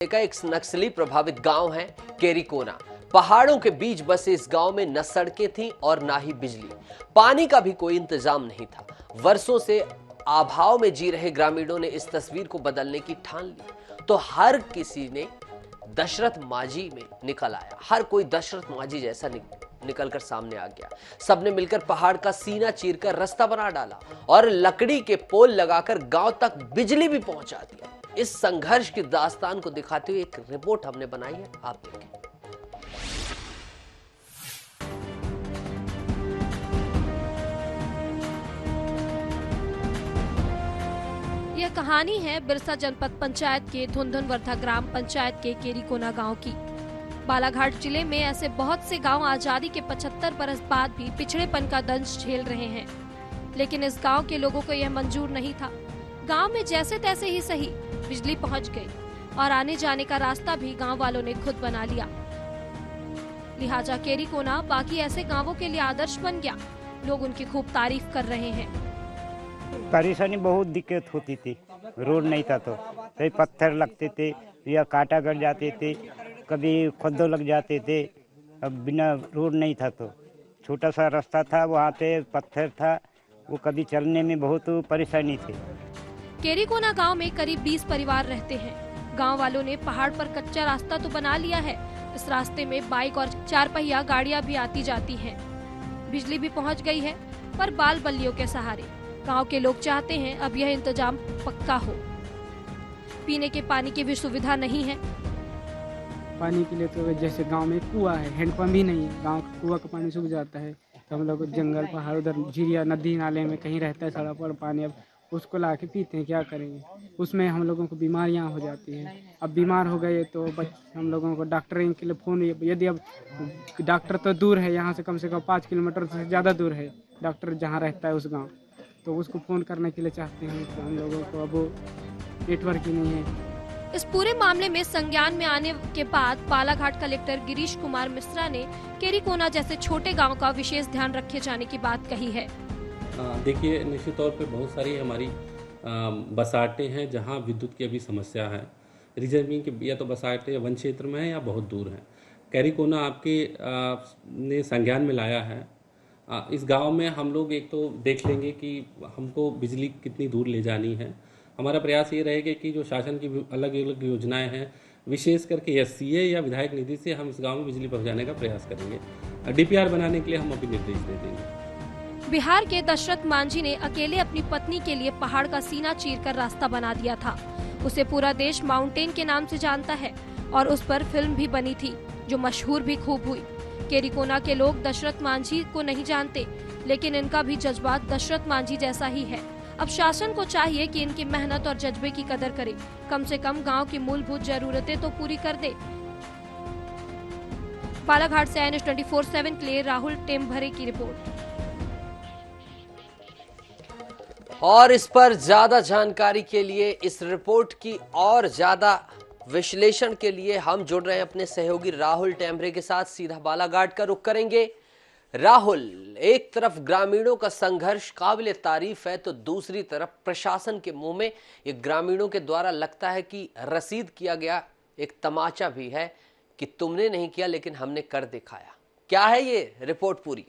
का एक नक्सली प्रभावित गांव है केरीकोना। पहाड़ों के बीच बसे इस गांव में न सड़कें थीं और ना ही बिजली, पानी का भी कोई इंतजाम नहीं था। वर्षों से अभाव में जी रहे ग्रामीणों ने इस तस्वीर को बदलने की ठान ली तो हर किसी ने दशरथ मांझी में निकल आया। हर कोई दशरथ मांझी जैसा निकलकर सामने आ गया। सबने मिलकर पहाड़ का सीना चीरकर रास्ता बना डाला और लकड़ी के पोल लगाकर गांव तक बिजली भी पहुंचा दिया। इस संघर्ष की दास्तान को दिखाते हुए एक रिपोर्ट हमने बनाई है, आप देखें। यह कहानी है बिरसा जनपद पंचायत के धुंधुनवर्धा ग्राम पंचायत के केरीकोना गांव की। बालाघाट जिले में ऐसे बहुत से गांव आजादी के 75 बरस बाद भी पिछड़ेपन का दंश झेल रहे हैं, लेकिन इस गांव के लोगों को यह मंजूर नहीं था। गांव में जैसे तैसे ही सही बिजली पहुंच गई और आने जाने का रास्ता भी गांव वालों ने खुद बना लिया। लिहाजा केरीकोना बाकी ऐसे गांवों के लिए आदर्श बन गया। लोग उनकी खूब तारीफ कर रहे हैं। परेशानी बहुत दिक्कत होती थी, रोड नहीं था तो कभी पत्थर लगते थे या कांटा गड़ जाते थे, कभी खड्डे लग जाते थे। अब बिना रोड नहीं था तो छोटा सा रास्ता था, वहाँ पे पत्थर था, वो कभी चलने में बहुत परेशानी थी। केरीकोना गांव में करीब 20 परिवार रहते हैं। गांव वालों ने पहाड़ पर कच्चा रास्ता तो बना लिया है। इस रास्ते में बाइक और 4 पहिया गाड़ियां भी आती जाती हैं। बिजली भी पहुंच गई है, पर बाल बल्लियों के सहारे। गांव के लोग चाहते हैं अब यह इंतजाम पक्का हो। पीने के पानी की भी सुविधा नहीं है। पानी के लिए तो जैसे गांव में कुआं है, हैंडपंप भी नहीं है। गांव का कुआं का पानी सूख जाता है तो हम लोग जंगल पहाड़ उधर झीरिया नदी नाले में कहीं रहता है सड़क पर पानी, अब उसको ला के पीते हैं। क्या करेंगे, उसमें हम लोगों को बीमारियां हो जाती हैं। अब बीमार हो गए तो हम लोगों को डॉक्टर के लिए फ़ोन, यदि अब डॉक्टर तो दूर है, यहाँ से कम 5 किलोमीटर से ज़्यादा दूर है डॉक्टर जहाँ रहता है उस गाँव, तो उसको फ़ोन करने के लिए चाहते हैं तो हम लोगों को अब नेटवर्क ही नहीं है। इस पूरे मामले में संज्ञान में आने के बाद बालाघाट कलेक्टर गिरीश कुमार मिश्रा ने केरीकोना जैसे छोटे गांव का विशेष ध्यान रखे जाने की बात कही है। देखिए, निश्चित तौर पे बहुत सारी हमारी बसाहटें हैं जहां विद्युत की अभी समस्या है। रिजर्विंग के या तो बसाहटें वन क्षेत्र में है या बहुत दूर हैं। केरीकोना आपके ने संज्ञान में लाया है। इस गांव में हम लोग एक तो देख लेंगे कि हमको बिजली कितनी दूर ले जानी है। हमारा प्रयास ये रहेगा कि जो शासन की अलग अलग योजनाएं हैं, विशेष करके एससीए या विधायक निधि से हम इस गांव में बिजली पहुंचाने का प्रयास करेंगे। डीपीआर बनाने के लिए हम अभी निर्देश दे देंगे। बिहार के दशरथ मांझी ने अकेले अपनी पत्नी के लिए पहाड़ का सीना चीरकर रास्ता बना दिया था। उसे पूरा देश माउंटेन के नाम से जानता है और उस पर फिल्म भी बनी थी जो मशहूर भी खूब हुई। केरीकोना के लोग दशरथ मांझी को नहीं जानते, लेकिन इनका भी जज्बा दशरथ मांझी जैसा ही है। अब शासन को चाहिए कि इनकी मेहनत और जज्बे की कदर करे, कम से कम गांव की मूलभूत जरूरतें तो पूरी कर दे। बालाघाट से INS 24/7 के लिए राहुल टेम्भरे की रिपोर्ट। और इस पर ज्यादा जानकारी के लिए, इस रिपोर्ट की और ज्यादा विश्लेषण के लिए हम जुड़ रहे हैं अपने सहयोगी राहुल टेम्भरे के साथ। सीधा बालाघाट का रुख करेंगे। राहुल, एक तरफ ग्रामीणों का संघर्ष काबिले तारीफ है तो दूसरी तरफ प्रशासन के मुंह में ये ग्रामीणों के द्वारा लगता है कि रसीद किया गया एक तमाचा भी है कि तुमने नहीं किया लेकिन हमने कर दिखाया। क्या है ये रिपोर्ट पूरी?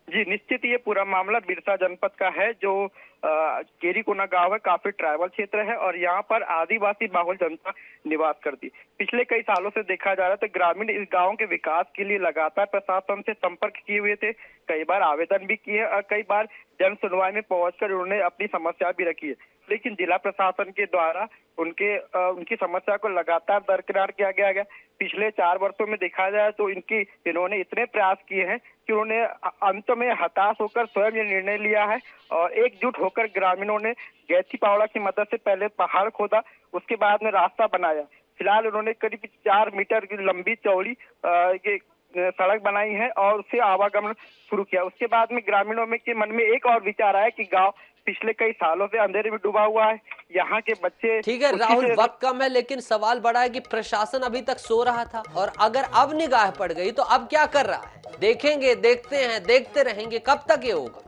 जी निश्चित, ये पूरा मामला बिरसा जनपद का है। जो केरीकोना गांव है, काफी ट्राइबल क्षेत्र है और यहाँ पर आदिवासी बहुल जनता निवास करती। पिछले कई सालों से देखा जा रहा था ग्रामीण इस गांव के विकास के लिए लगातार प्रशासन से संपर्क किए हुए थे। कई बार आवेदन भी किए और कई बार जन सुनवाई में पहुंचकर उन्होंने अपनी समस्या भी रखी है, लेकिन जिला प्रशासन के द्वारा उनकी समस्या को लगातार दरकिनार किया गया। पिछले 4 वर्षों में देखा जाए तो इन्होंने इतने प्रयास किए हैं कि उन्होंने अंत में हताश होकर स्वयं ये निर्णय लिया है और एकजुट होकर ग्रामीणों ने गैथी पावड़ा की मदद से पहले पहाड़ खोदा, उसके बाद में रास्ता बनाया। फिलहाल उन्होंने करीब 4 मीटर की लंबी चौड़ी ये सड़क बनाई है और उससे आवागमन शुरू किया। उसके बाद में ग्रामीणों में के मन में एक और विचार आया कि गांव पिछले कई सालों से अंधेरे में डूबा हुआ है, यहाँ के बच्चे। ठीक है राहुल, वक्त कम है लेकिन सवाल बड़ा है कि प्रशासन अभी तक सो रहा था और अगर अब निगाह पड़ गई तो अब क्या कर रहा है? देखेंगे, देखते हैं, देखते रहेंगे, कब तक ये होगा?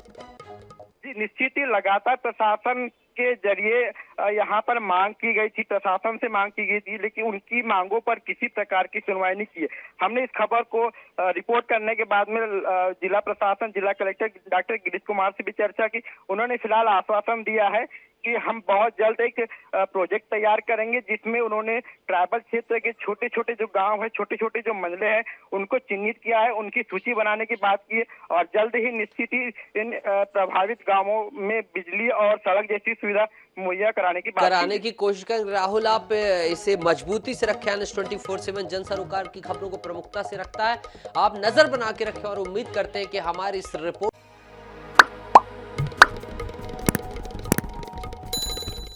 जी निश्चित ही लगातार प्रशासन के जरिए यहाँ पर मांग की गई थी, प्रशासन से मांग की गई थी, लेकिन उनकी मांगों पर किसी प्रकार की सुनवाई नहीं की है। हमने इस खबर को रिपोर्ट करने के बाद में जिला प्रशासन, जिला कलेक्टर डॉक्टर गिरीश कुमार से भी चर्चा की। उन्होंने फिलहाल आश्वासन दिया है कि हम बहुत जल्द एक प्रोजेक्ट तैयार करेंगे, जिसमें उन्होंने ट्राइबल क्षेत्र के छोटे छोटे जो गांव है, छोटे छोटे जो मंडले हैं, उनको चिन्हित किया है, उनकी सूची बनाने की बात की है और जल्द ही निश्चित ही इन प्रभावित गांवों में बिजली और सड़क जैसी सुविधा मुहैया कराने की कोशिश करें। राहुल, आप इसे मजबूती से रखें। NS24/7 जन सरोकार की खबरों को प्रमुखता से रखता है। आप नजर बना के रखें और उम्मीद करते हैं कि हमारी इस रिपोर्ट